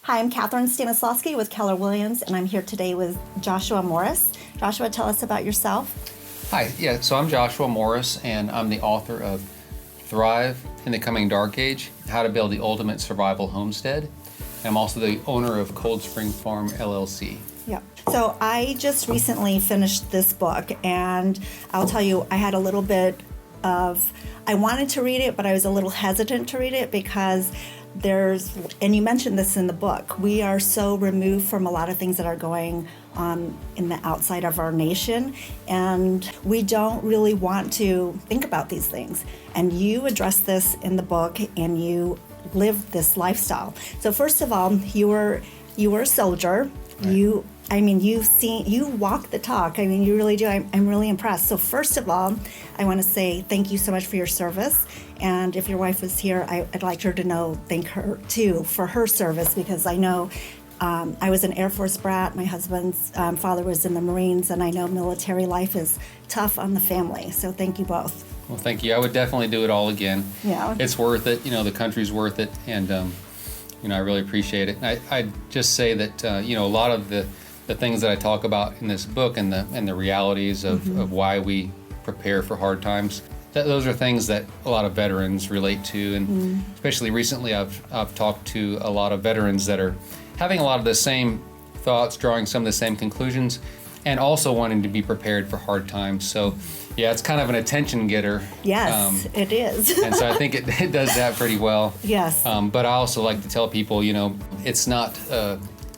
Hi, I'm Katherine Stanislawski with Keller Williams, and I'm here today with Joshua Morris. Joshua, tell us about yourself. Hi, so I'm Joshua Morris, and I'm the author of Thrive in the Coming Dark Age, How to Build the Ultimate Survival Homestead. And I'm also the owner of Coldsprings Farm LLC. Yeah. So I just recently finished this book, and I'll tell you, I had a little bit of, I wanted to read it, but I was a little hesitant to read it because and you mentioned this in the book, we are so removed from a lot of things that are going on in the outside of our nation, and we don't really want to think about these things. And you address this in the book, and you live this lifestyle. So first of all, you were a soldier. Right. You walk the talk. I mean, you really do. I'm really impressed. So first of all, I want to say thank you so much for your service. And if your wife was here, I'd like her to thank her too for her service, because I know I was an Air Force brat. My husband's father was in the Marines, and I know military life is tough on the family. So thank you both. Well, thank you. I would definitely do it all again. Yeah. It's worth it. The country's worth it. And, I really appreciate it. I'd just say that, a lot of the things that I talk about in this book and the realities of why we prepare for hard times, those are things that a lot of veterans relate to. And especially recently, I've talked to a lot of veterans that are having a lot of the same thoughts, drawing some of the same conclusions, and also wanting to be prepared for hard times. So, yeah, it's kind of an attention getter. Yes, it is. And so I think it does that pretty well. Yes. But I also like to tell people, it's not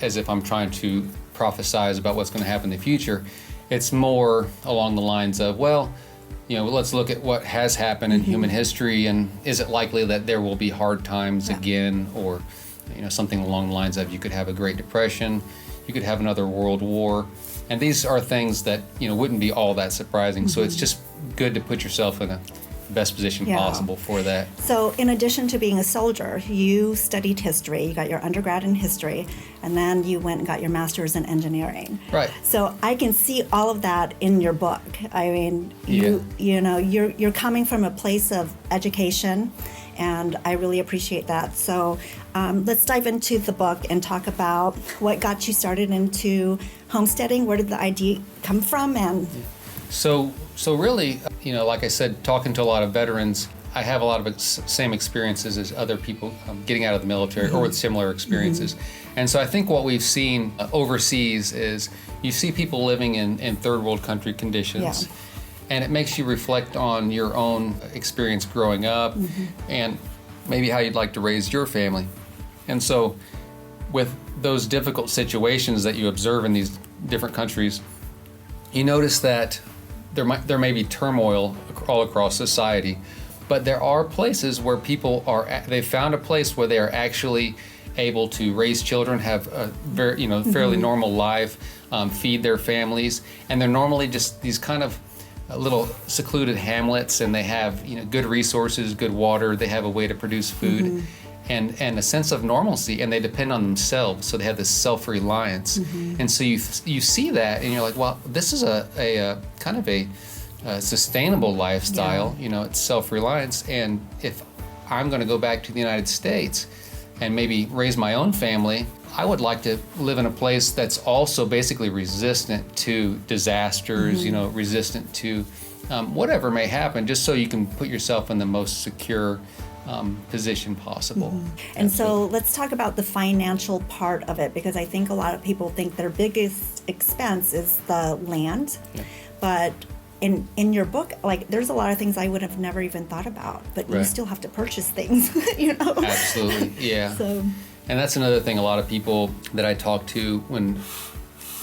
as if I'm trying to prophesize about what's going to happen in the future. It's more along the lines of, let's look at what has happened in human history, and is it likely that there will be hard times again, or something along the lines of, you could have a Great Depression, you could have another world war, and these are things that wouldn't be all that surprising. So it's just good to put yourself in the best position possible for that. So in addition to being a soldier, you studied history, you got your undergrad in history, and then you went and got your master's in engineering. Right. So I can see all of that in your book. I mean, you're coming from a place of education, and I really appreciate that. So let's dive into the book and talk about what got you started into homesteading. Where did the idea come from? And So really, like I said, talking to a lot of veterans, I have a lot of same experiences as other people getting out of the military or with similar experiences. And so I think what we've seen overseas is you see people living in third world country conditions. Yeah. And it makes you reflect on your own experience growing up and maybe how you'd like to raise your family. And so with those difficult situations that you observe in these different countries, you notice that there may be turmoil all across society, but there are places where people they've found a place where they are actually able to raise children, have a very, fairly normal life, feed their families, and they're normally just these kind of little secluded hamlets, and they have good resources, good water, they have a way to produce food, and a sense of normalcy, and they depend on themselves, so they have this self-reliance. And so you see that, and you're like, well, this is a kind of a sustainable lifestyle. It's self-reliance, and if I'm going to go back to the United States and maybe raise my own family, I would like to live in a place that's also basically resistant to disasters, resistant to whatever may happen, just so you can put yourself in the most secure position possible. And so let's talk about the financial part of it, because I think a lot of people think their biggest expense is the land. Yeah. But in your book, there's a lot of things I would have never even thought about, but you still have to purchase things, Absolutely, yeah. And that's another thing, a lot of people that I talk to when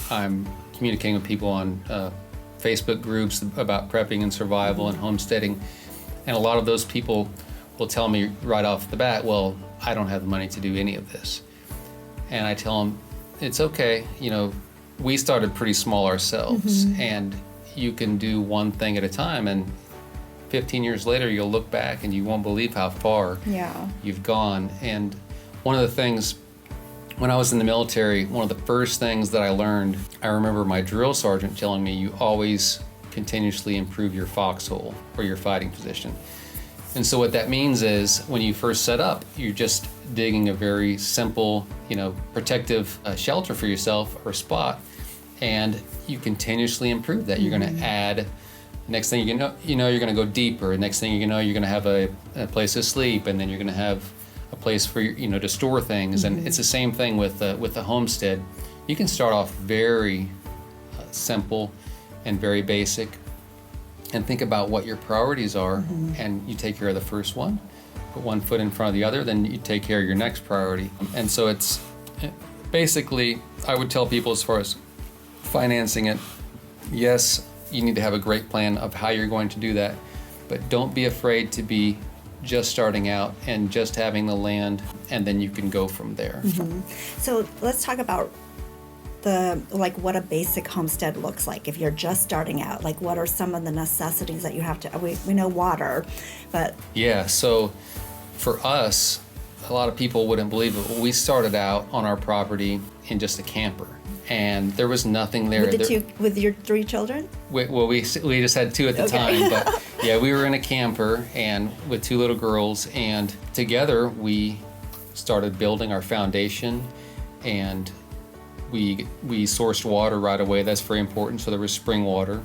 I'm communicating with people on Facebook groups about prepping and survival and homesteading, and a lot of those people will tell me right off the bat, well, I don't have the money to do any of this. And I tell them, it's okay, we started pretty small ourselves, and you can do one thing at a time, and 15 years later you'll look back and you won't believe how far you've gone. And one of the things, when I was in the military, one of the first things that I learned, I remember my drill sergeant telling me, you always continuously improve your foxhole or your fighting position. And so what that means is when you first set up, you're just digging a very simple, protective shelter for yourself or spot, and you continuously improve that. You're going to add. Next thing you're going to go deeper. Next thing you're going to have a place to sleep, and then you're going to have a place for to store things. And it's the same thing with the homestead. You can start off very simple and very basic, and think about what your priorities are, and you take care of the first one, put one foot in front of the other, then you take care of your next priority. And so it's basically, I would tell people as far as financing it, yes, you need to have a great plan of how you're going to do that, but don't be afraid to be just starting out and just having the land, and then you can go from there. So let's talk about what a basic homestead looks like if you're just starting out. Like, what are some of the necessities that you have to, we know water, but. Yeah, so for us, a lot of people wouldn't believe it. We started out on our property in just a camper, and there was nothing there. With your 3 children? We just had 2 at the time, but yeah, we were in a camper and with 2 little girls, and together we started building our foundation, and we sourced water right away. That's very important. So there was spring water.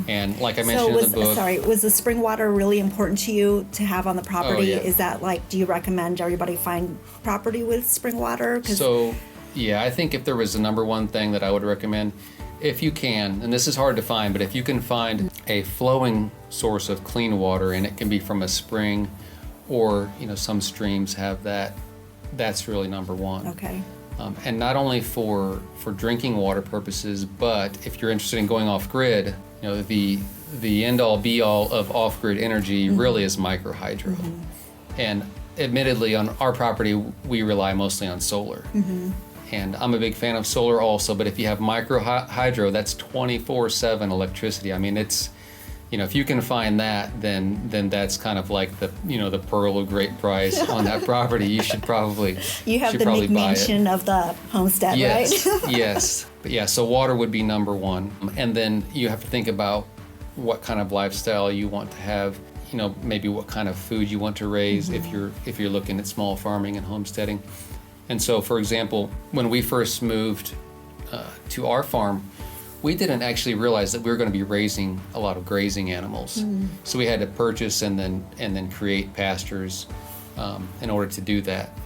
And like I mentioned in the book. Was the spring water really important to you to have on the property? Oh, yeah. Is that do you recommend everybody find property with spring water? So, yeah, I think if there was the number one thing that I would recommend, if you can, and this is hard to find, but if you can find a flowing source of clean water, and it can be from a spring, or some streams have that, that's really number one. Okay. And not only for drinking water purposes, but if you're interested in going off grid, the end all be all of off grid energy really is micro hydro. And admittedly, on our property, we rely mostly on solar. And I'm a big fan of solar also, but if you have micro hydro, that's 24/7 electricity. I mean, it's, if you can find that, then that's kind of like the pearl of great price on that property. You should probably you have the McMansion of the homestead, yes, right? Yes. But yeah, so water would be number one, and then you have to think about what kind of lifestyle you want to have. Maybe what kind of food you want to raise if you're looking at small farming and homesteading. And so, for example, when we first moved to our farm, we didn't actually realize that we were going to be raising a lot of grazing animals. So we had to purchase and then create pastures in order to do that.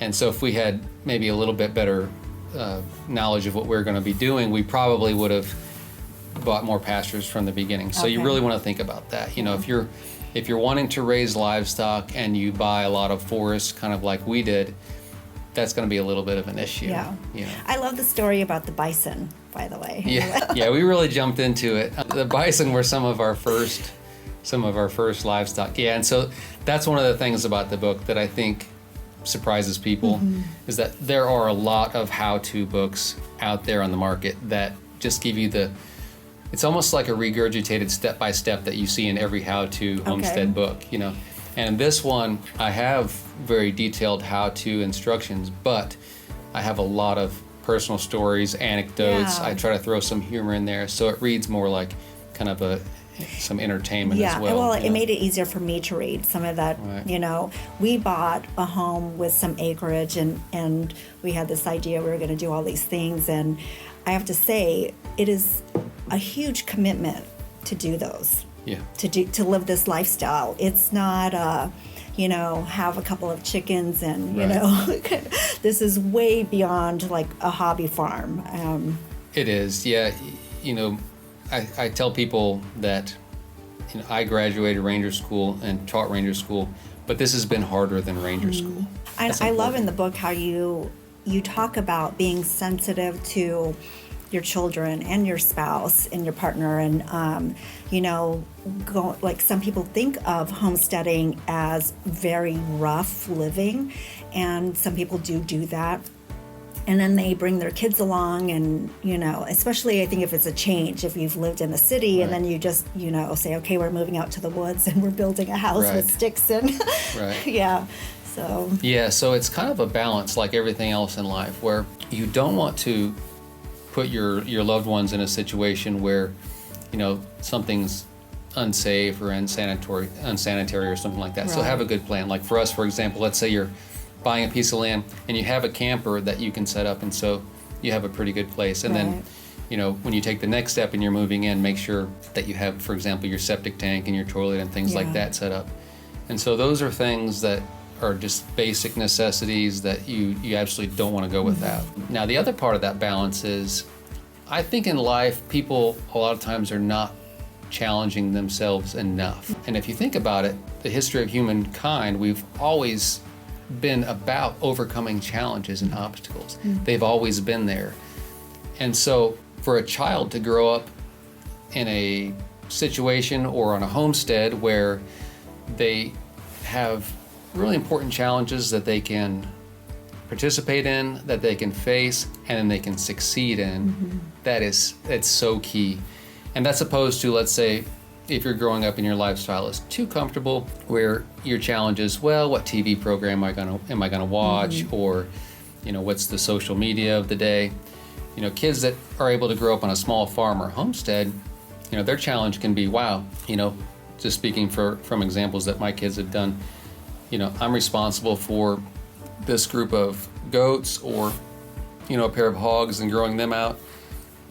And so if we had maybe a little bit better knowledge of what we were going to be doing, we probably would have bought more pastures from the beginning. So you really want to think about that. If you're wanting to raise livestock and you buy a lot of forest, kind of like we did, that's going to be a little bit of an issue. Yeah. I love the story about the bison, by the way. Yeah, we really jumped into it. The bison were some of our first livestock. Yeah, and so that's one of the things about the book that I think surprises people is that there are a lot of how-to books out there on the market that just give you it's almost like a regurgitated step-by-step that you see in every how-to homestead book, And this one, I have very detailed how-to instructions, but I have a lot of personal stories, anecdotes. I try to throw some humor in there, so it reads more like kind of some entertainment as well. Well, it made it easier for me to read some of that. Right. We bought a home with some acreage, and we had this idea we were going to do all these things, and I have to say, it is a huge commitment to do those. Yeah. To live this lifestyle. It's not have a couple of chickens and this is way beyond like a hobby farm. It is, yeah. I tell people that I graduated Ranger School and taught Ranger School, but this has been harder than Ranger School. I love in the book how you talk about being sensitive to your children and your spouse and your partner, and like some people think of homesteading as very rough living, and some people do that, and then they bring their kids along, and especially I think if it's a change, if you've lived in the city and then you just say, okay, we're moving out to the woods and we're building a house with sticks and so it's kind of a balance, like everything else in life, where you don't want to put your loved ones in a situation where something's unsafe or unsanitary or something like that. So Right. have a good plan. Like for us, for example, let's say you're buying a piece of land and you have a camper that you can set up, and so you have a pretty good place. And then, Right. you know, when you take the next step and you're moving in, make sure that you have, for example, your septic tank and your toilet and things like Yeah. that set up. And so those are things that are just basic necessities that you absolutely don't want to go without. Now, the other part of that balance is, I think in life, people a lot of times are not challenging themselves enough. And if you think about it, the history of humankind, we've always been about overcoming challenges and obstacles. They've always been there. And so for a child to grow up in a situation or on a homestead where they have really important challenges that they can participate in, that they can face, and then they can succeed in, it's so key. And that's opposed to, let's say, if you're growing up and your lifestyle is too comfortable, where your challenge is, well, what TV program am I gonna watch, or, you know, what's the social media of the day? You know, kids that are able to grow up on a small farm or homestead, you know, their challenge can be, wow, you know, just speaking from examples that my kids have done, you know, I'm responsible for this group of goats or, you know, a pair of hogs and growing them out,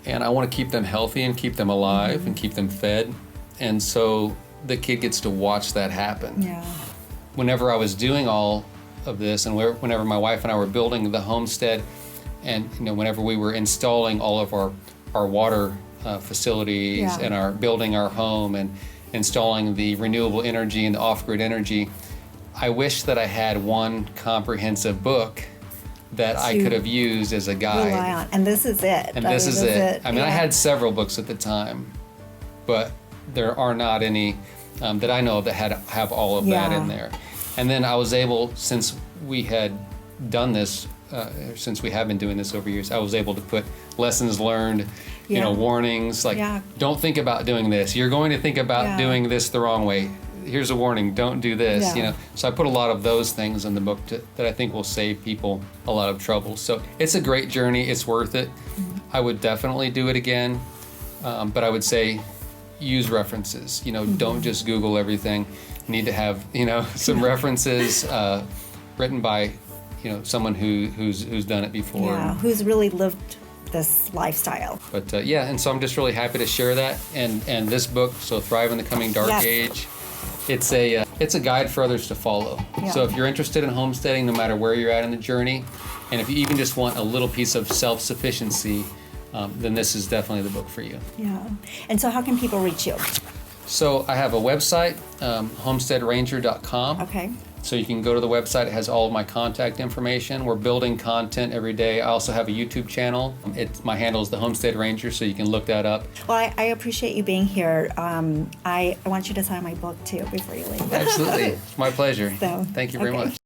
and I want to keep them healthy and keep them alive and keep them fed. And so the kid gets to watch that happen. Yeah. Whenever I was doing all of this, and whenever my wife and I were building the homestead, and you know, whenever we were installing all of our water facilities Yeah. and building our home and installing the renewable energy and the off-grid energy, I wish that I had one comprehensive book that I To could have used as a guide. Rely on. And this is it. And this is it. I mean, I Yeah. had several books at the time, but there are not any that I know of that have all of that Yeah. in there. And then I was able, since we had done this, since we have been doing this over years, I was able to put lessons learned, you know, Yeah. warnings, like, Yeah. don't think about doing this. You're going to think about Yeah. doing this the wrong way. Here's a warning, don't do this, Yeah. you know. So I put a lot of those things in the book that I think will save people a lot of trouble. So it's a great journey, it's worth it. I would definitely do it again, but I would say use references, you know, don't just Google everything. You need to have, you know, some references written by, you know, someone who's done it before. Yeah, who's really lived this lifestyle. But yeah, and so I'm just really happy to share that. And this book, so Thrive in the Coming Dark Yes. Age, it's a guide for others to follow. Yeah. So if you're interested in homesteading, no matter where you're at in the journey, and if you even just want a little piece of self-sufficiency, then this is definitely the book for you. Yeah. And so how can people reach you? So I have a website, homesteadranger.com. Okay. So you can go to the website. It has all of my contact information. We're building content every day. I also have a YouTube channel. My handle is the Homestead Ranger, so you can look that up. Well, I appreciate you being here. I want you to sign my book too before you leave. Absolutely. It's my pleasure. So, Thank you very okay. much.